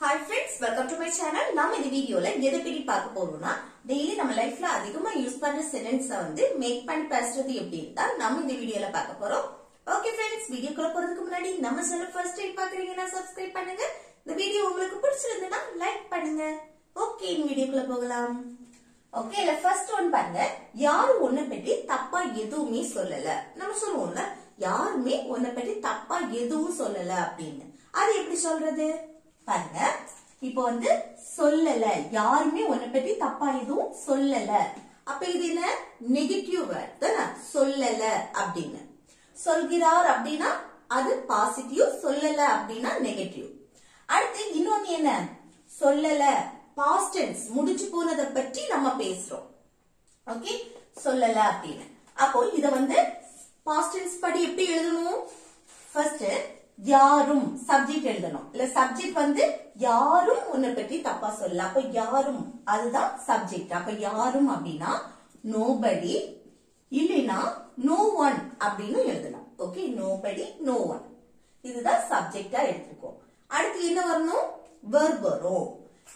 Hi friends, welcome to my channel. நாம இந்த வீடியோல எதை பத்தி பார்க்க போறோம்னா டெய்லி நம்ம லைஃப்ல அதிகமா யூஸ் பண்ற சென்டென்ஸ் வந்து மேக் பண்ணி பேசுறது எப்படின்னு நம்ம இந்த வீடியோல பார்க்க போறோம். ஓகே फ्रेंड्स, வீடியோக்குள்ள போறதுக்கு முன்னாடி நம்ம சேனல் ஃபர்ஸ்ட் டைம் பார்க்கறீங்கன்னா சப்ஸ்கிரைப் பண்ணுங்க. இந்த வீடியோ உங்களுக்கு பிடிச்சிருந்தா லைக் பண்ணுங்க. ஓகே, இந்த வீடியோக்குள்ள போகலாம். ஓகே, இல்ல ஃபர்ஸ்ட் ஒன் பாருங்க. யாரும் உன்னை பத்தி தப்பா எதுவுமே சொல்லல. நம்ம சொல்லுவோம்ல, யாருமே உன்னை பத்தி தப்பா எதுவும் சொல்லல அப்படின்னு. அது எப்படி சொல்றது பாருங்க. இப்போ வந்து சொல்லல, யாருமே உன்னை பத்தி தப்பா எதுவும் சொல்லல. அப்ப இது என்ன? நெகட்டிவ் வேர்ட் தானே, சொல்லல அப்படின்னு. சொல்கிறார் அப்படின்னா அது பாசிட்டிவ், சொல்லல அப்படின்னா நெகட்டிவ். அடுத்து இன்னொன்னு என்ன? சொல்லல பாஸ்ட் டென்ஸ், முடிஞ்சு போனதை பற்றி நம்ம பேசுறோம். ஓகே, சொல்லல அப்படின்னு. அப்போ இத வந்து பாஸ்ட் டென்ஸ் படி எப்படி எழுதணும்? ஃபர்ஸ்ட் யாரும் சப்ஜெக்ட் எழுதணும். இல்ல சப்ஜெக்ட் வந்து யாரும் உன்னை பற்றி தப்பா சொல்லல. அப்ப யாரும் அதுதான் சப்ஜெக்ட். அப்ப யாரும் அப்படின்னா நோபடி, இல்லைன்னா நோ ஒன் அப்படின்னு எழுதலாம். ஓகே, நோபடி, நோ ஒன், இதுதான் சப்ஜெக்டா எடுத்துக்கோம். அடுத்து என்ன வரணும்? வெர்ப் வரும்.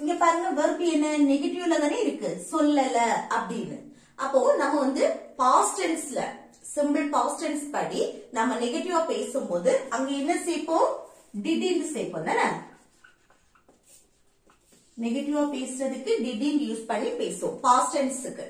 இங்க பாருங்க, வெர்ப் என்ன? நெகட்டிவ்ல தானே இருக்கு, சொல்லல அப்படின்னு. அப்போ நம்ம வந்து பாஸ்ட் டென்ஸ்ல சிம்பிள் பாஸ்ட் டென்ஸ் படி நம்ம நெகட்டிவா பேசும்போது அங்க என்ன சேர்ப்போம்? டிடின்ட் சேர்ப்போம் தானே. நெகட்டிவா பேசுறதுக்கு டிடின்ட் யூஸ் பண்ணி பேசுவோம் பாஸ்ட் டென்ஸ்க்கு.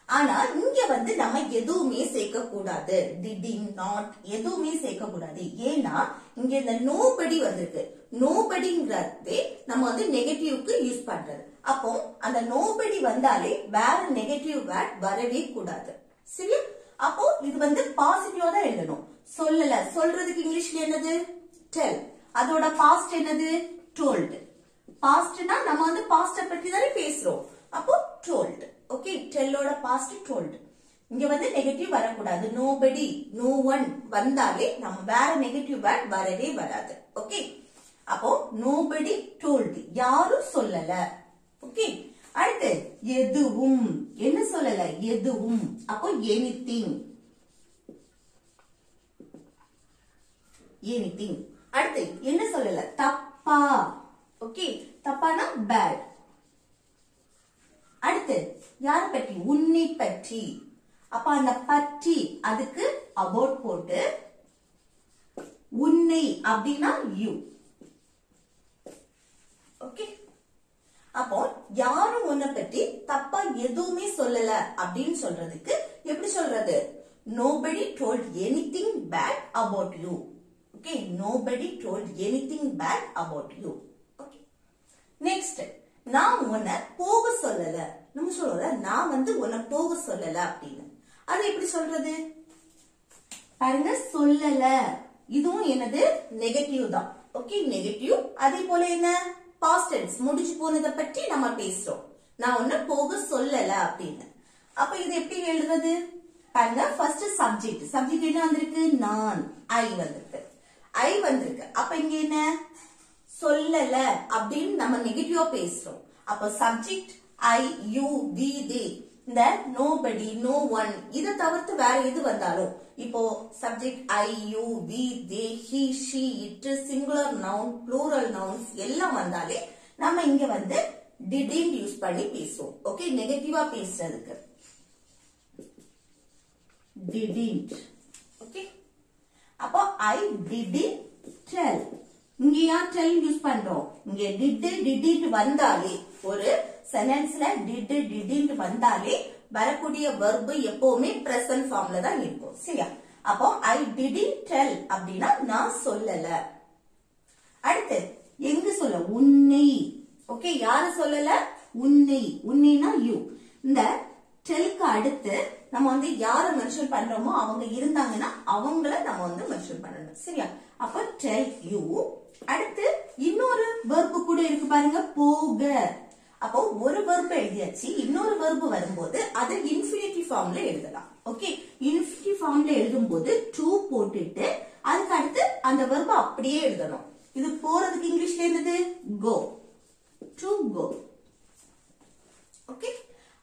ஆனா இங்க வந்து நம்ம எதுவுமே சேர்க்க கூடாது. டிடிங், நாட் எதுவுமே சேர்க்க கூடாது. ஏன்னா இங்க இந்த நோபடி வந்திருக்கு. நோபடிங்கிறதே நம்ம வந்து நெகட்டிவ்க்கு யூஸ் பண்றது. அப்போ அந்த நோபடி வந்தாலே வேற நெகட்டிவ் வேர்ட் வரவே கூடாது. சரியா? அப்போ இது வந்து பாசிட்டிவா தான் எழுதணும். சொல்லல, சொல்றதுக்கு இங்கிலீஷ்ல என்னது? டெல். அதோட பாஸ்ட் என்னது? டோல்ட். பாஸ்ட்னா நம்ம வந்து பாஸ்ட பத்தி தானே பேசுறோம். அப்போ டோல்ட். ஓகே, டெல்லோட பாஸ்ட் டோல்ட். இங்க வந்து நெகட்டிவ் வரக்கூடாது. நோபடி, நோ ஒன் வந்தாலே நம்ம வேற நெகட்டிவ் வேர்ட் வரவே வராது. ஓகே, அப்போ நோபடி டோல்ட், யாரும் சொல்லல. ஓகே, அடுத்து எதுவும், என்ன சொல்லல? எதுவும். அப்போ எனிதிங், எனிதிங். அடுத்து என்ன சொல்லல? தப்பா. ஓகே, தப்பானா பேட். அடுத்து யார பற்றி? உன்னை பற்றி. அப்ப அந்த பற்றி அதுக்கு அபவுட் போட்டு உன்னை அப்படின்னா யூ. ஓகே, அப்போ யாரும் உன்னை பற்றி தப்பா எதுவுமே சொல்லல அப்படின்னு சொல்றதுக்கு எப்படி சொல்றது? Nobody told anything bad about you. Okay, nobody told anything bad about you. Okay, next, நான் உன்னை போக சொல்லல. நம்ம சொல்றோம்ல, நான் வந்து உன்னை போக சொல்லல அப்படின்னு. அது எப்படி சொல்றது பாருங்க. சொல்லல, இதுவும் என்னது? நெகட்டிவ் தான். Okay, negative. அதே போல என்ன? பாஸ்ட் டென்ஸ், முடிஞ்சு போனதை பற்றி நம்ம பேசுறோம். நான் ஒண்ணு போக சொல்லல அப்படின்னு. அப்ப இது எப்படி எழுதுறது பாருங்க. First subject. சப்ஜெக்ட் என்ன வந்திருக்கு? நான். ஐ வந்திருக்கு. ஐ வந்திருக்கு. அப்ப இங்க என்ன? சொல்லல அப்படின்னு நம்ம நெகட்டிவா பேசுறோம். அப்ப சப்ஜெக்ட் ஐ, யூ, வி, தே, இந்த நோபடி, நோ ஒன் இதை தவிர்த்து வேற எது வந்தாலும், இப்போ subject I, you, we, they, he, she, it, singular noun, plural nouns எல்லாம் வந்தாலே நம்ம இங்க வந்து டிடின்ட் யூஸ் பண்ணி பேசுவோம். ஓகே, நெகட்டிவா பேசுறதுக்கு டிடின்ட். ஓகே, அப்போ ஐ டிடின்ட் டெல். இங்க ஏன் டெல் யூஸ் பண்றோம்? இங்க டிடின்ட் வந்தாலே, ஒரு சென்டென்ஸ்ல டிடின்ட் வந்தாலே வரக்கூடிய வெர்ப் எப்பவுமே பிரசன்ட் ஃபார்ம்ல தான் இருக்கும். சரியா? அப்போ ஐ டிடின்ட் டெல் அப்படின்னா நான் சொல்லல. அடுத்து எங்க சொல்ல? உன்னை. ஓகே, யாரு சொல்லல? உன்னை. உன்னைனா யூ. இந்த டெல்க்கு அடுத்து நம்ம வந்து யார மென்ஷன் பண்றோமோ அவங்க இருந்தாங்கன்னா அவங்கள நம்ம வந்து மென்ஷன் பண்ணணும். சரியா? அப்ப டெல் யூ. அடுத்து இன்னொரு வெர்ப் கூட இருக்கு பாருங்க, போக. அப்போ ஒரு வெர்ப் எழுதியாச்சு, இன்னொரு வெர்ப் வரும்போது அது இன்ஃபினிட்டிவ் ஃபார்ம்ல எழுதலாம். ஓகே, இன்ஃபினிட்டிவ் ஃபார்ம்ல எழுதும்போது டு போட்டுட்டு அதுக்கு அடுத்து அந்த வெர்ப் அப்படியே எழுதணும். இது போறதுக்கு இங்கிலீஷ்ல என்னது? கோ. To go. ஓகே,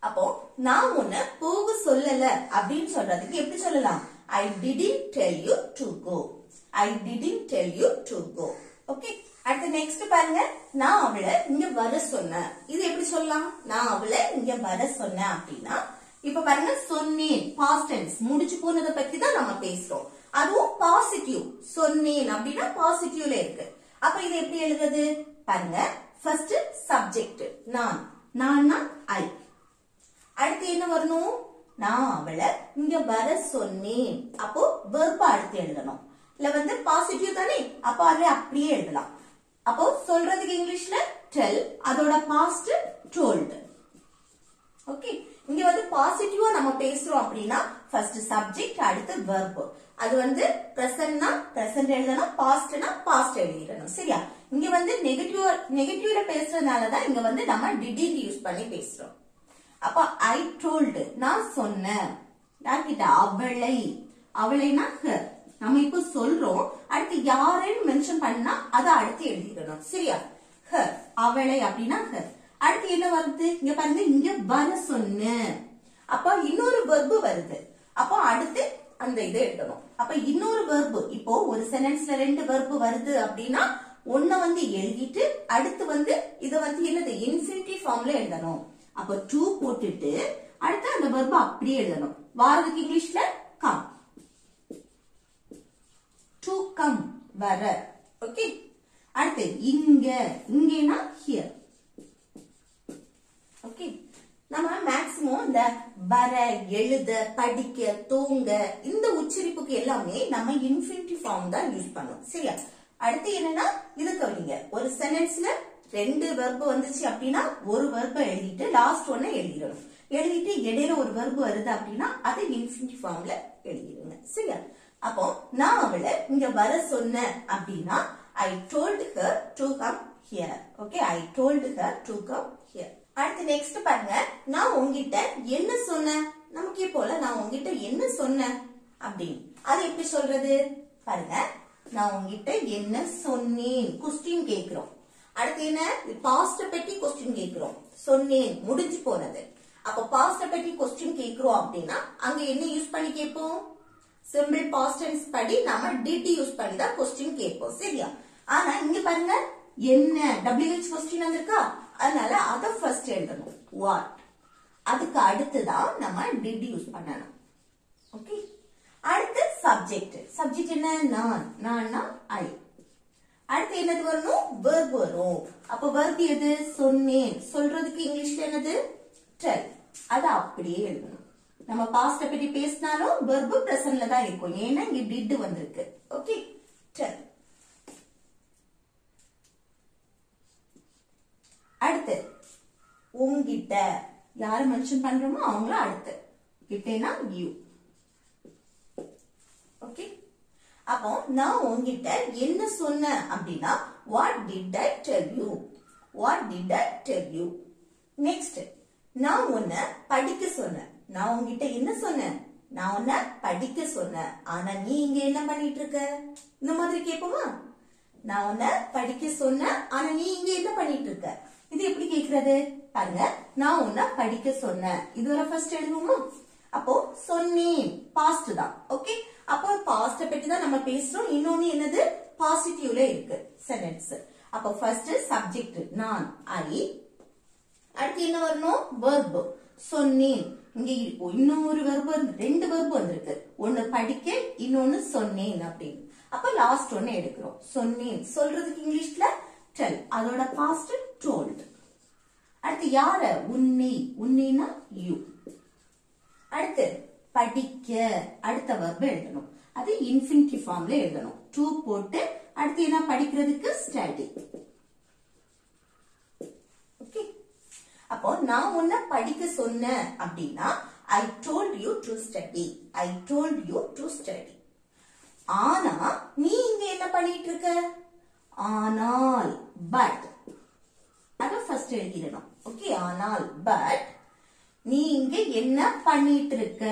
அப்போ நான் உன்னை போக சொல்லல அப்படின்னு சொல்றதுக்கு எப்படி சொல்லலாம்? I didn't tell you to go. I didn't tell you to go. Okay. அடுத்து நெக்ஸ்ட் பாருங்க, நான் அவளை இங்க வர சொன்னேன். இது எப்படி சொல்லலாம்? நான் அவளை இங்க வர சொன்னேன் அப்படின்னா, இப்ப பாருங்க சொன்னேன் பாஸ்ட் டென்ஸ் முடிச்சு போனதை பத்தி தான் நம்ம பேசுறோம். அதுவும் பாசிட்டிவ். சொன்னேன் அப்படின்னா பாசிட்டிவ்ல இருக்கு. அப்ப இது எப்படி எழுதுறது பாருங்க. ஃபர்ஸ்ட் சப்ஜெக்ட் நான், நான்னா ஐ. அடுத்து என்ன வரணும்? நான் அவளை இங்க வர சொன்னேன். அப்போ வெர்ப அடுத்து எழுதணும். இல்ல பாசிட்டிவ் தானே, அப்போ அதை அப்படியே எழுதலாம். அப்போ சொல்றதுக்கு இங்கிலீஷ்ல டெல், அதோட பாஸ்ட் டோல்ட். ஓகே, இங்க பாசிட்டிவா நம்ம பேசுறோம் அப்படின்னா ஃபர்ஸ்ட் சப்ஜெக்ட் அடுத்து வெர்ப். அது பிரசன்ட்னா பிரசன்ட் எழுதணும், பாஸ்ட்னா பாஸ்ட் எழுதிடணும். சரியா? இங்க நெகட்டிவ்ல பேசுறதுனாலதான் இங்க நம்ம டிட் யூஸ் பண்ணி பேசுறோம். அப்ப ஐ டோல்டு நான் சொன்னேன். யார்கிட்ட? அவளை. அவளைனா ஹர். நம்ம இப்ப சொல்றோம், அடுத்து யாருன்னு மென்ஷன் பண்ணா அதை அடுத்து எழுதிடணும். சரியா? ஹர், அவளை அப்படின்னா ஹர். அடுத்து என்ன வருது? இங்க பாருங்க, இங்க வர சொன்ன. அப்ப இன்னொரு வெர்பு வருது. அப்போ அடுத்து அந்த இதை எழுதணும். அப்ப இன்னொரு வெர்பு, இப்போ ஒரு சென்டென்ஸ்ல 2 வெர்பு வருது அப்படின்னா ஒன்ன எழுதிட்டு அடுத்து இத என்னது இன்ஃபினிட்டிவ் ஃபார்ம்ல எழுதணும். அப்ப டு போட்டுட்டு அடுத்து அந்த வெர்பு அப்படியே எழுதணும். வாரதுக்கு இங்கிலீஷ்ல கம். டு கம் வர. ஓகே, அடுத்து இங்க, இங்கேனா ஹியர். ஓகே, நம்ம மேக்ஸிமம் இந்த வர, எழுத, படிக்க, தூங்க இந்த உச்சரிப்புக்கு எல்லாமே நம்ம இன்ஃபினிட்டிவ் ஃபார்ம் தான் யூஸ் பண்ணுவோம். சரியா? அடுத்து என்னன்னா இது கவனிங்க. ஒரு சென்டென்ஸ்ல 2 வெர்பு வந்துச்சு அப்படின்னா ஒரு வெர்ப எழுதிட்டு லாஸ்ட் ஒன்ன எழுதிடணும். எழுதிட்டு இடையில ஒரு வெர்பு வருது அப்படின்னா அதை இன்ஃபினிட்டிவ் ஃபார்ம்ல எழுதிடுங்க. சரியா? அப்போ நான் அவளை இங்க வர சொன்னேன் அப்படின்னா I told her to come here. Okay, I told her to come here. அடுத்து நெக்ஸ்ட் பாருங்க, நான் உங்ககிட்ட என்ன சொன்னேன். நமக்கே போல நான் உங்ககிட்ட என்ன சொன்னேன் அப்படின்னு அது எப்படி சொல்றது பாருங்க. நான் உங்ககிட்ட என்ன சொன்னேன், கொஸ்டின் கேக்குறோம். அடுத்து என்ன, பாஸ்ட் பத்தி கொஸ்டின் கேக்குறோம். சொன்னேன் முடிஞ்சு போனது. அப்ப பாஸ்ட் பத்தி கொஸ்டின் கேக்குறோம் அப்படின்னா அங்க என்ன யூஸ் பண்ணி கேட்போம்? சிம்பிள் பாஸ்ட் டென்ஸ் படி நாம டிட் யூஸ் பண்ணி தான் கொஸ்டின் கேட்போம். சரியா? ஆனா இங்க பாருங்க, என்ன WH கொஸ்டின் வந்திருக்கா, அதனால அத ஃபர்ஸ்ட் எழுதணும். வாட், அதுக்கு அடுத்துதான் நம்ம டிட் யூஸ் பண்ணணும். ஓகே, அடுத்து சப்ஜெக்ட். சப்ஜெக்ட் என்ன? நான், நான்னா ஐ. அடுத்து என்னது வரணும்? வெர்ப் வரும். அப்ப வெர்ப் எது? சொன்னேன். சொல்றதுக்கு இங்கிலீஷ்ல என்னது? டெல். அத அப்படியே எழுதணும். நம்ம பாஸ்ட் பத்தி பேசினாலும் வெர்ப் பிரசன்ட்ல தான் இருக்கும். ஏன்னா இங்க டிட் வந்திருக்கு. Okay, tell. அடுத்து உங்கிட்ட யார மென்ஷன் பண்றோமோ அவங்கள அடுத்து கிட்டேனா யூ. ஓகே, அப்போ நான் உங்கிட்ட என்ன சொன்னேன் அப்படின்னா what did I tell you, what did I tell you. Next, நான் உன்னை படிக்க சொன்னேன். நான் உங்ககிட்ட என்ன சொன்னேன்? நான் உன்னை படிக்க சொன்னேன். ஆனா நீ இங்க என்ன பண்ணிட்டு இருக்க? இந்த மாதிரி கேட்போமா? நான் உன்னை படிக்க சொன்னேன், ஆனா நீ இங்க என்ன பண்ணிட்டு இருக்க? இது எப்படி கேக்குறது பாருங்க. நான் உன்னை படிக்க சொன்னேன், இதுவரை ஃபர்ஸ்ட் எழுதுவோமா? அப்போ சொன்னேன் பாஸ்ட் தான். ஓகே, அப்போ பாஸ்ட் பத்தி தான் நம்ம பேசுறோம். இன்னொன்னு என்னது? பாசிட்டிவ்ல இருக்கு சென்டென்ஸ். அப்போ ஃபர்ஸ்ட் சப்ஜெக்ட் நான் ஐ. அடுத்து என்ன வரணும்? வெர்ப் சொன்னேன். இங்க இன்னொரு வெர்ப், 2 வெர்ப் வந்திருக்கு. ஒன்னு படிக்க, இன்னொன்னு சொன்னேன் அப்படின்னு. அப்ப லாஸ்ட் ஒன்னு எடுக்கிறோம். சொன்னேன் சொல்றதுக்கு இங்கிலீஷ்ல டெல், அதோட பாஸ்ட் டோல்ட். அடுத்து யார? உன்னை. உன்னைனா யூ. அடுத்து படிக்க, அடுத்த வெர்ப் எழுதணும். அது இன்ஃபினிட்டிவ் ஃபார்ம்ல எழுதணும். டு போட்டு அடுத்து என்ன? படிக்கிறதுக்கு ஸ்டடி. ஓகே, அப்போ நான் உன்னை படிக்க சொன்னேன் அப்படின்னா I told you to study. I told you to study. ஆனா நீ இங்க என்ன பண்ணிட்டு இருக்க? ஆனால், பட். அத ஃபர்ஸ்ட் எழுதிடணும். ஓகே, ஆனால் பட் நீ இங்க என்ன பண்ணிட்டு இருக்க?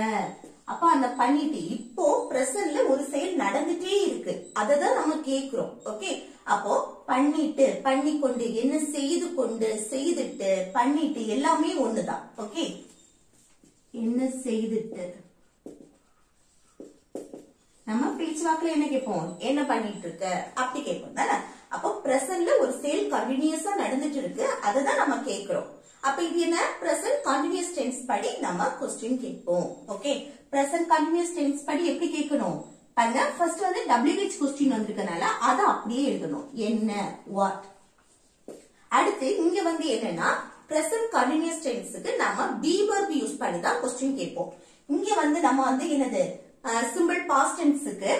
அப்ப அந்த பண்ணிட்டு இப்போ பிரசன்ட்ல ஒரு செயல் நடந்துட்டே இருக்கு, அததான் நம்ம கேக்குறோம். ஓகே, அப்போ பண்ணிட்டு, பண்ணிக்கொண்டு, என்ன செய்து கொண்டு, செய்துட்டு, பண்ணிட்டு எல்லாமே ஒண்ணுதான். ஓகே, என்ன செய்துட்டு நம்ம பேச்சு வாக்குல என்ன கேட்போம்? என்ன பண்ணிட்டு இருக்க அப்படி கேட்போம் தானே. அப்போ பிரசன்ட்ல ஒரு சேல் கண்டினியூஸா நடந்துட்டு இருக்கு, அததான் நம்ம கேக்குறோம். அப்ப இது என்ன, பிரசன்ட் கண்டினியூஸ் டென்ஸ் படி நம்ம क्वेश्चन கேட்போம். ஓகே, பிரசன்ட் கண்டினியூஸ் டென்ஸ் படி எப்படி கேட்கணும் பாருங்க. ஃபர்ஸ்ட் வந்து WH क्वेश्चन வந்திருக்கனால அத அப்படியே எழுதணும், என்ன, வாட். அடுத்து இங்க வந்து என்னன்னா பிரசன்ட் கண்டினியூஸ் டென்ஸ்க்கு நம்ம பி வெர்ப் யூஸ் பண்ணி தான் क्वेश्चन கேட்போம். இங்க வந்து நம்ம வந்து என்னது சிம்பிள் பாஸ்ட் டென்ஸ்க்கு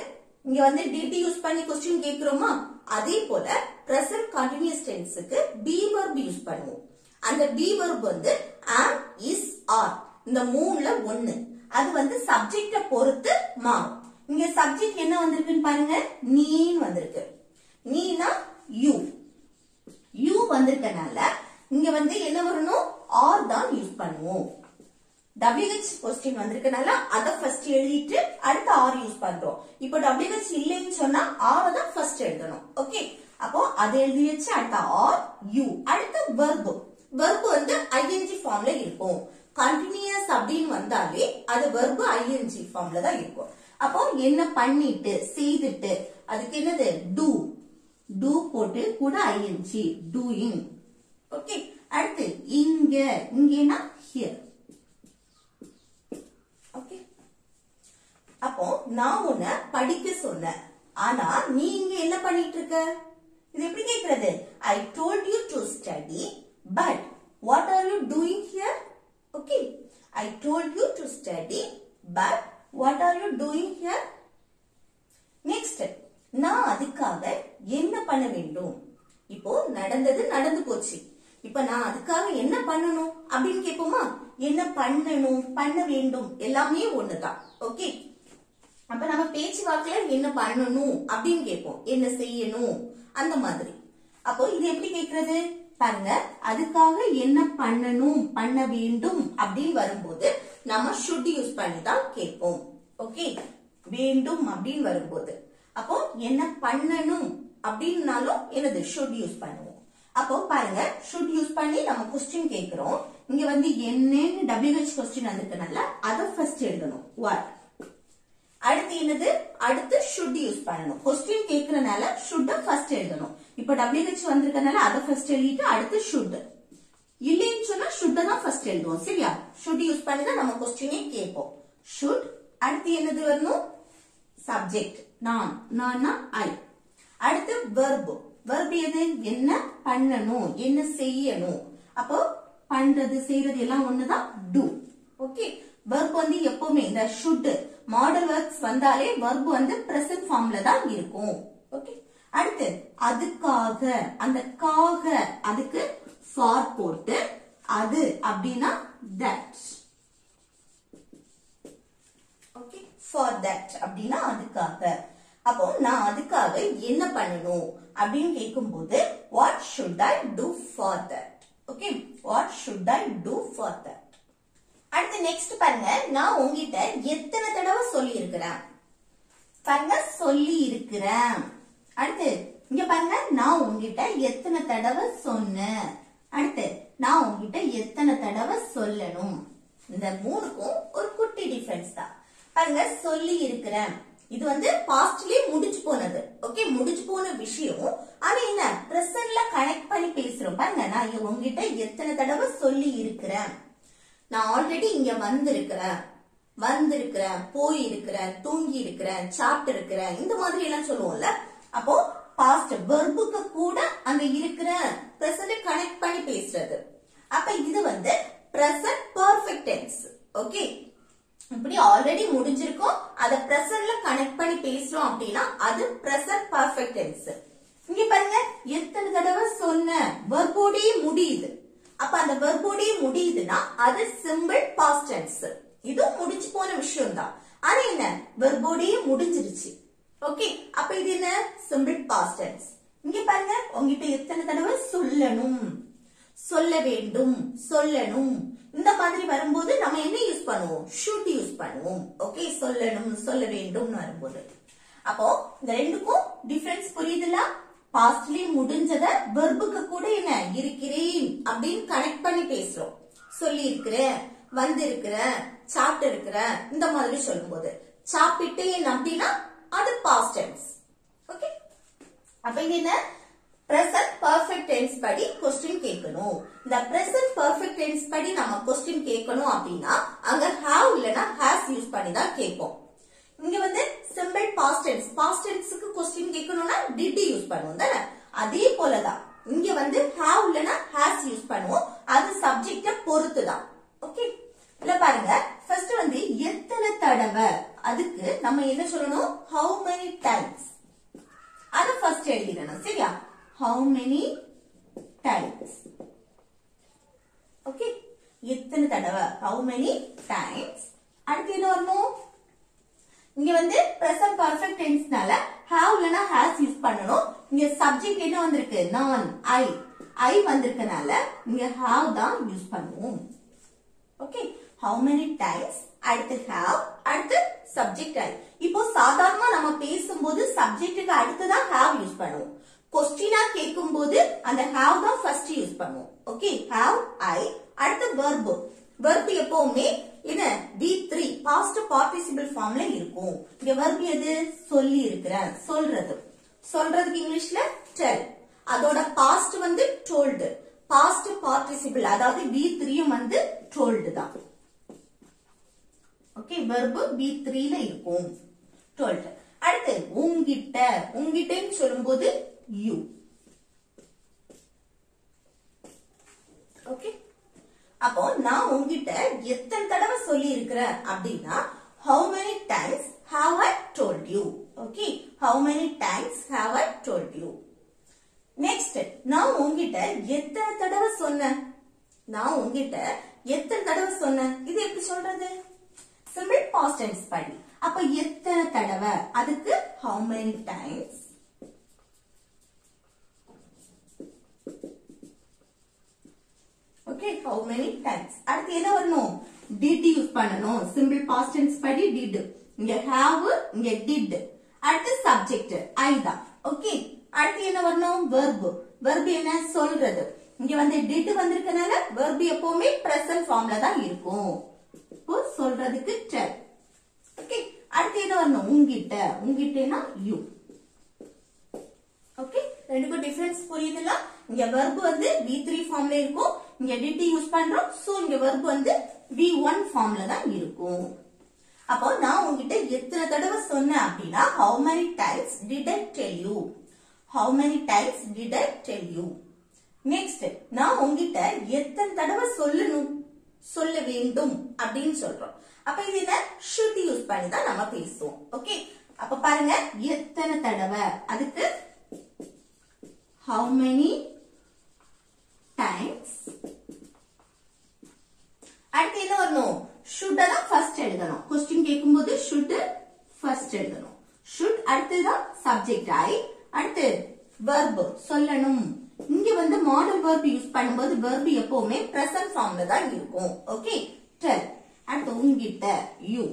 இங்க வந்து டிடி யூஸ் பண்ணி क्वेश्चन கேக்குறோமா, அதே போல பிரசன்ட் கண்டினியூஸ் டென்ஸ்க்கு பி வெர்ப் யூஸ் பண்ணுவோம். அந்த பி வெர்ப் வந்து am, is, are இந்த மூணுல ஒண்ணு. அது வந்து சப்ஜெக்ட பொறுத்து மாறும். இங்க சப்ஜெக்ட் என்ன வந்திருக்குன்னு பாருங்க, நீன்னு வந்திருக்கு. நீனா யூ, யூ வந்திருக்கனால இங்க வந்து என்ன வரணும், ஆர் தான் யூஸ் பண்ணுவோம். WH क्वेश्चन வந்திருக்கனால அத ஃபர்ஸ்ட் எழுதிட்டு அடுத்து ஆர் யூஸ் பண்றோம். இப்போ WH இல்லைன்னு சொன்னா ஆர் தான் ஃபர்ஸ்ட் எழுதணும். ஓகே, அப்போ அதை எழுதி வச்சு அடுத்த ஆர் யூ. அடுத்து வெர்ப், வெர்ப் வந்து ING ஃபார்ம்ல இருக்கும். கண்டினியூஸ் அப்படின்னு வந்தாலே அது வெர்ப் ING ஃபார்ம்ல தான் இருக்கும். அப்போ என்ன பண்ணிட்டு செய்துட்டு அதுக்கு என்னது do, do போட்டு கூட ING doing. ஓகே, அடுத்து இங்க, இங்கனா here. ஓகே, அப்போ நான் உன்னை படிக்க சொன்னேன், ஆனா நீ இங்க என்ன பண்ணிட்டு இருக்க, இது எப்படி கேக்குறது, I told you to study but what are you doing here? Okay, I told you to study but what are you doing here? Next, நான் அதுக்காக என்ன பண்ண வேண்டும். இப்போ நடந்தது நடந்து போச்சு, இப்ப நான் அதுக்காக என்ன பண்ணணும் அப்படின்னு கேட்போமா. என்ன பண்ணணும், பண்ண வேண்டும் எல்லாமே ஒண்ணுதான். ஓகே, அப்ப நம்ம பேச்சு வாக்குல என்ன பண்ணணும் அப்படின்னு கேட்போம், என்ன செய்யணும் அந்த மாதிரி. அப்போ இது எப்படி கேக்குறது பாருங்க, அதுக்காக என்ன பண்ணணும், பண்ண வேண்டும் அப்படின்னு வரும்போது நம்ம should யூஸ் பண்ணி தான் கேட்போம். ஓகே, வேண்டும் அப்படின்னு வரும்போது அப்போ என்ன பண்ணணும் அப்படின்னாலும் என்னது should யூஸ் பண்ணுவோம். அப்போ பாருங்க, should யூஸ் பண்ணி நம்ம क्वेश्चन கேக்குறோம். இங்க வந்து என்னன்னு WH क्वेश्चन வந்திருக்கனால அத ஃபர்ஸ்ட் எழுதணும், what. அடுத்து என்னது, அடுத்து should யூஸ் பண்ணணும். क्वेश्चन கேக்குறனால should ஃபர்ஸ்ட் எழுதணும். இப்போ WH வந்திருக்கனால அத ஃபர்ஸ்ட் எழுதிட்டு அடுத்து should. இல்லைன்னு சொன்னா should தான் ஃபர்ஸ்ட் எழுதுவோம். சரியா, should யூஸ் பண்ணி தான் நம்ம क्वेश्चनே கேட்போம். should. அடுத்து என்னது வரணும், சப்ஜெக்ட் நான், நான்னா I. அடுத்து verb, verb எது, என்ன பண்ணணும், என்ன செய்யணும். அப்போ பண்றது செய்யறது எல்லாம் ஒண்ணுதான் do. ஓகே, verb வந்து எப்பவுமே இந்த should மாடல் வர்ப்ஸ் வந்தாலே verb வந்து present ஃபார்ம்ல தான் இருக்கும். ஓகே, அடுத்து அதுக்காக, அந்த காக அதுக்கு for போட்டு அது அப்படின்னா that. ஓகே, for that அப்படின்னா அதுக்காக. அப்போ நான் அதுக்காக என்ன பண்ணணும் அப்படின்னு கேட்கும்போது what should I do for that? Okay, what should I do for that? அடுத்து நெக்ஸ்ட் பாருங்க, நான் உங்ககிட்ட எத்தனை தடவை சொல்லி இருக்கிறேன் பாருங்க, சொல்லி இருக்கிறேன். அடுத்து இங்க பாருங்க, நான் உங்ககிட்ட எத்தனை தடவை சொன்னேன். அடுத்து நான் உங்ககிட்ட எத்தனை தடவை சொல்லணும். இந்த மூணுக்கும் ஒரு குட்டி டிஃபரன்ஸ் தான். பாருங்க, சொல்லி இருக்கிறேன் இது வந்து பாஸ்ட்லயே முடிஞ்சு போனது. ஓகே, முடிஞ்சு போன விஷயம். ஆனா என்ன, பிரசன்ட்ல கனெக்ட் பண்ணி பேசுறோம். பாருங்க, நான் உங்ககிட்ட எத்தனை தடவை சொல்லி இருக்கிறேன். நான் ஆல்ரெடி இங்க வந்திருக்கிறேன், போயிருக்கிறேன், தூங்கி இருக்கிறேன், சாப்பிட்டு இருக்கிறேன், இந்த மாதிரி எல்லாம் சொல்லுவோம்ல. அப்போ பாஸ்ட் வெர்புக்கு கூட அங்க இருக்கிற பிரசன்ட் கனெக்ட் பண்ணி பேசுறது. அப்ப இது வந்து பிரசன்ட் பெர்ஃபெக்ட் டென்ஸ். ஓகே, இப்படி ஆல்ரெடி முடிஞ்சிருக்கும், அத பிரசன்ட்ல கனெக்ட் பண்ணி பேசுறோம் அப்படின்னா அது பிரசன்ட் பெர்ஃபெக்ட் டென்ஸ். இங்க பாருங்க, எத்தனை தடவை சொன்ன, வெர்போடே முடியுது. அப்ப அந்த வெர்போடே முடியுதுன்னா அது சிம்பிள் பாஸ்ட் டென்ஸ். இதுவும் முடிஞ்சு போன விஷயம் தான். ஆனா என்ன, வெர்போடே முடிஞ்சிருச்சு. ஓகே, அப்ப இது என்ன, சிம்பிள் பாஸ்ட் டென்ஸ். இங்க பாருங்க, உங்ககிட்ட எத்தனை தடவை சொல்லணும், சொல்ல வேண்டும், சொல்லணும், இந்த மாதிரி வரும்போது நம்ம என்ன யூஸ் பண்ணுவோம், should யூஸ் பண்ணுவோம். ஓகே, சொல்லணும், சொல்ல வேண்டும்னு வரும்போது. அப்போ இந்த ரெண்டுக்கும் டிஃபரன்ஸ் புரியுதுல. பாஸ்ட்லயே முடிஞ்சத வெர்புக்கு கூட என்ன, இருக்கிறேன் அப்படின்னு கனெக்ட் பண்ணி பேசுறோம். சொல்லி இருக்கிறேன், வந்து இருக்கிறேன், சாப்பிட்டு இருக்கிறேன், இந்த மாதிரி சொல்லும்போது சாப்பிட்டேன் அப்படின்னா அது பாஸ்ட் டென்ஸ். ஓகே, அப்ப இது என்ன, present perfect tense படி question கேட்கணும். இந்த present perfect tense படி நம்ம question கேட்கணும் அப்படின்னா அங்க have இல்லனா has யூஸ் பண்ணி தான் கேட்போம். இங்க வந்து simple past tenseக்கு question கேட்கணும்னா did யூஸ் பண்ணுவோம் தானே. அதே போல தான் இங்க வந்து have இல்லனா has யூஸ் பண்ணுவோம். அது சப்ஜெக்ட்ட பொறுத்து தான். ஓகே, இல்ல பாருங்க, ஃபர்ஸ்ட் வந்து எத்தனை தடவை, அதுக்கு நம்ம என்ன சொல்லணும், how many times. அத ஃபர்ஸ்ட் எழுதிடணும். சரியா? how many times. ஓகே, எத்தனை தடவை, how many times. அடுத்து என்ன வரணும், இங்க வந்து present perfect tenseனால have இல்லனா has யூஸ் பண்ணனும். இங்க சப்ஜெக்ட் என்ன வந்திருக்கு, நான், I வந்திருக்கனால இங்க have தான் யூஸ் பண்ணுவோம். ஓகே, how many times, அடுத்து have, அடுத்து subject I. இப்போ சாதாரணமா நம்ம பேசும்போது சப்ஜெக்ட்டுக்கு அடுத்து தான் have யூஸ் பண்ணுவோம். क्वेश्चना கேக்கும்போது அந்த have தான் ஃபர்ஸ்ட் யூஸ் பண்ணுவோம். ஓகே, have I, அடுத்து verb எப்பவுமே என்ன V3 past participle formல இருக்கும். இங்க verb எது, சொல்லி இருக்கிறேன், சொல்றதுக்கு இங்கிலீஷ்ல tell. அதோட past வந்து told. past participle அதாவது V3 வந்து told தான். ஓகே, verb V3 ல இருக்கும், told. அடுத்து உங்கிட்டன்னு சொல்லும்போது you. ஓகே, அப்போ நான் உங்கிட்ட எத்தனை தடவை சொல்லி இருக்கிறேன் அப்படின்னா how many times have I told you. Okay, how many times have I told you. Next, நான் உங்கிட்ட எத்தனை தடவை சொன்னேன், இது எப்படி சொல்றது, simple past tense படி. அப்ப எத்தனை தடவை, அதுக்கு how many times. Okay, how many times. அடுத்து என்ன வரணும், did யூஸ் பண்ணணும். simple past tense படி did. இங்க have, இங்க did. அடுத்து subject I தான். ஓகே, அடுத்து என்ன வரணும், verb என்ன, சொல்றது. இங்க வந்து did வந்திருக்கனால verb எப்பவுமே present formல தான் இருக்கும். இப்போ சொல்றதுக்கு tell. ஓகே, அடுத்து என்ன வரணும், உங்கிட்டனா you. ஓகே, ரெண்டுக்கும் டிஃபரன்ஸ் புரியுதுல. இங்க verb வந்து V3 ஃபார்ம்ல இருக்கும், இங்க did யூஸ் பண்றோம். சோ இங்க verb வந்து V1 ஃபார்ம்ல தான் இருக்கும். அப்போ நான் உங்கிட்ட எத்தனை தடவை சொன்னேன் அப்படின்னா how many times did I tell you. how many times did I tell you. Next, நான் உங்கிட்ட எத்தனை தடவை சொல்ல வேண்டும் அப்படின்னு சொல்றோம். அப்ப இது என்ன, should யூஸ் பண்ணி தான் நம்ம பேசுவோம். ஓகே, அப்ப பாருங்க, எத்தனை தடவை, அதுக்கு how many times. அடுத்து என்ன வரணும், should தான் ஃபர்ஸ்ட் எழுதணும். क्वेश्चन கேட்கும்போது should ஃபர்ஸ்ட் எழுதணும். should அடுத்து தான் subject I, அடுத்து verb சொல்லணும். இங்க வந்து மாடல் verb யூஸ் பண்ணும்போது verb எப்பவுமே present formல தான் இருக்கும். Okay, tell. அடுத்து உங்கிட்ட you.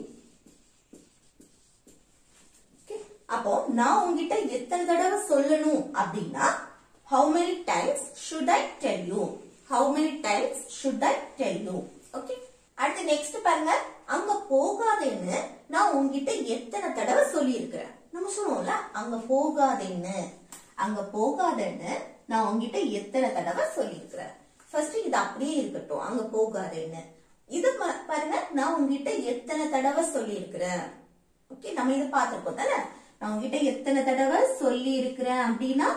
அப்போ நான் உங்கிட்ட எத்தனை தடவை சொல்லணும் அப்படின்னா how many times should I tell you. how many times should I tell you. Okay, அடுத்து நெக்ஸ்ட் பாருங்க, அங்க போகாதேன்னு நான் உங்கிட்ட எத்தனை தடவை சொல்லி இருக்கிறேன். நம்ம சொல்லுவோம்ல, அங்க போகாதேன்னு நான் உங்கிட்ட எத்தனை தடவை சொல்லி இருக்கிறேன். ஃபர்ஸ்ட் இது அப்படியே இருக்கட்டும், அங்க போகாதேன்னு. இது பாருங்க, நான் உங்கிட்ட எத்தனை தடவை சொல்லி இருக்கிறேன். ஓகே, நம்ம இதை பார்த்திருக்கோம் தானே. நான் உங்ககிட்ட எத்தனை தடவை சொல்லி இருக்கிறேன் அப்படின்னா,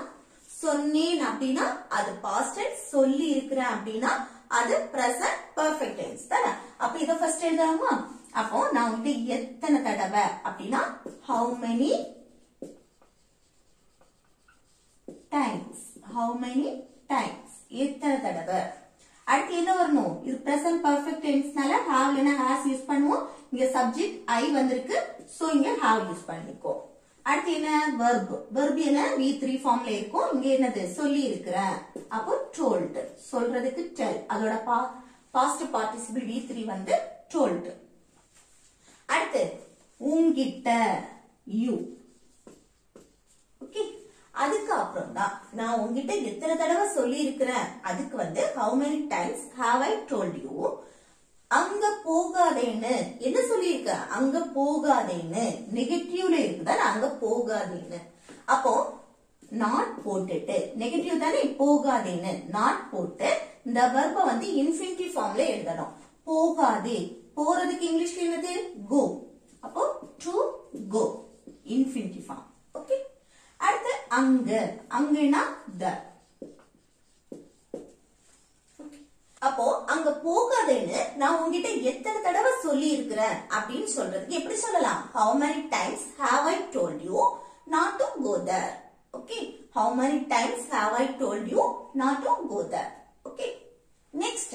சொன்னேன் அப்படின்னா அது past tense, சொல்லி இருக்கிறேன் அப்படின்னா அது present perfect tense தானே. அப்ப இத ஃபர்ஸ்ட் எழுதலாமா. அப்போ நான் உங்ககிட்ட எத்தனை தடவை அப்படின்னா how many times. எத்தனை தடவை. அடுத்து என்ன வரணும், இது present perfect tenseனால have இல்லனா has யூஸ் பண்ணுவோம். இங்க subject I வந்திருக்கு, சோ இங்க have யூஸ் பண்ணிக்கோ. அடுத்து என்ன, verb என்ன V3 ஃபார்ம்ல இருக்கும். இங்க என்னது, சொல்லி இருக்கிறேன். அப்போ told, சொல்றதுக்கு tell. அதோட past participle V3 வந்து told. அடுத்து உங்கிட்ட you. ஓகே, அதுக்கு அப்புறம் தான் நான் உங்கிட்ட எத்தனை தடவை சொல்லி இருக்கிறேன், அதுக்கு வந்து how many times have I told you. அங்க போகாதேன்னு என்ன சொல்லியிருக்க, அங்க போகாதேன்னு நெகட்டிவ்ல இருக்குதா, அங்க போகாதேன்னு. அப்போ not போட்டுட்டு நெகட்டிவ் தானே போகாதேன்னு not போட்டு இந்த verb வந்து infinitive formல எழுதணும். போகாதே போறதுக்கு இங்கிலீஷ்ல என்னது go. அப்போ to go infinitive form. Okay. அடுத்து அங்க அங்கனா the. அப்போ அங்க போகாதேன்னு நான் உங்ககிட்ட எத்தனை தடவை சொல்லி இருக்கிறேன் அப்படின்னு சொல்றதுக்கு எப்படி சொல்லலாம்? How many times have I told you not to go there? Okay. How many times have I told you not to go there? Okay. Next.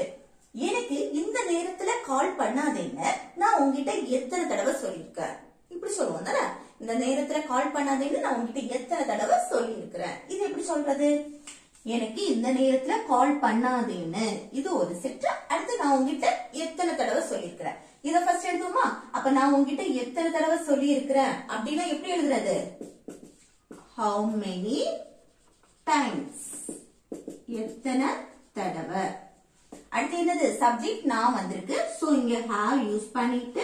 எனக்கு இந்த நேரத்துல கால் பண்ணாதேன்னு நான் உங்ககிட்ட எத்தனை தடவை சொல்லியிருக்கேன்? இப்படி சொல்லுவோம் தானே. இந்த நேரத்துல கால் பண்ணாதேன்னு நான் உங்ககிட்ட எத்தனை தடவை சொல்லி இருக்கிறேன்? இது எப்படி சொல்றது? எனக்கு இந்த நேரத்துல கால் பண்ணாதேன்னு இது ஒரு செட். அடுத்து நான் உங்ககிட்ட எத்தனை தடவை சொல்லியிருக்கிறேன்? இத ஃபர்ஸ்ட் எழுதுவோமா? அப்ப நான் உங்ககிட்ட எத்தனை தடவை சொல்லி இருக்கிறேன் அப்படின்னா எப்படி எழுதுறது? How many times? எத்தனை தடவை. அடுத்து என்னது? சப்ஜெக்ட் நான் வந்திருக்கு. சோ இங்க have யூஸ் பண்ணிட்டு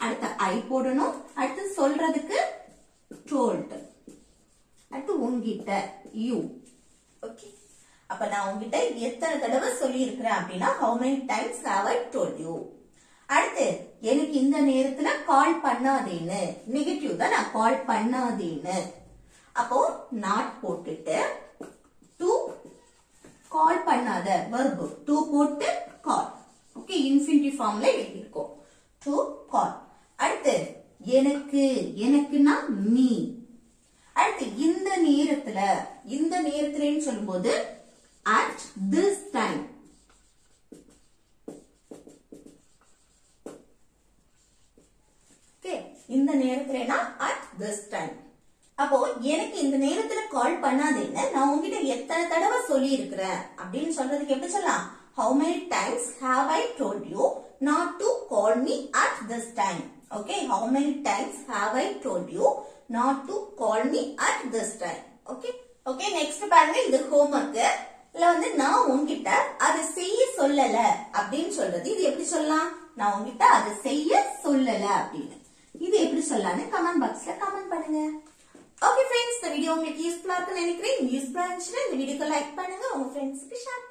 அடுத்து I போடணும். அடுத்து சொல்றதுக்கு told. அடுத்து உங்ககிட்ட you. ஓகே. அப்ப நான் உங்ககிட்ட எத்தனை தடவை சொல்லி இருக்கிறேன் அப்படின்னா how many times have I told you? அடுத்து எனக்கு இந்த நேரத்துல கால் பண்ணாதேன்னு நெகட்டிவ் தான் நான் கால் பண்ணாதேன்னு. அப்போ not போட்டுட்டு to கால் பண்ணாத verb to போட்டு call. ஓகே. infinitive formல எழுதியிருக்கோம். to call. அடுத்து எனக்கு எனக்குன்னா me. அடுத்து இந்த நேரத்துலன்னு சொல்லும்போது at this time. ஓகே. இந்த நேரத்துலனா at this time. அப்போ எனக்கு இந்த நேரத்துல கால் பண்ணாதேன்னு நான் உங்ககிட்ட எத்தனை தடவை சொல்லி இருக்கிறேன் அப்படின்னு சொல்றதுக்கு எப்படி சொல்லலாம்? How many times have I told you not to call me at this time? Okay. How many times have I told you not to call me at this time? Okay. Okay. Next பாருங்க, இது homework. இதுல வந்து நான் உங்ககிட்ட அதை செய்ய சொல்லல அப்படின்னு சொல்றது இது எப்படி சொல்லலாம்? நான் உங்ககிட்ட அதை செய்ய சொல்லல அப்படின்னு இது எப்படி சொல்லலாம்னு கமெண்ட் பாக்ஸ்ல கமெண்ட் பண்ணுங்க. ஓகே ஃப்ரெண்ட்ஸ், இந்த வீடியோ உங்களுக்கு யூஸ்ஃபுல்லா இருக்குன்னு நினைக்கிறேன். யூஸ்ஃபுல்லா இருந்துச்சுன்னா இந்த வீடியோக்கு லைக் பண்ணுங்க, உங்க ஃப்ரெண்ட்ஸ்க்கு ஷேர்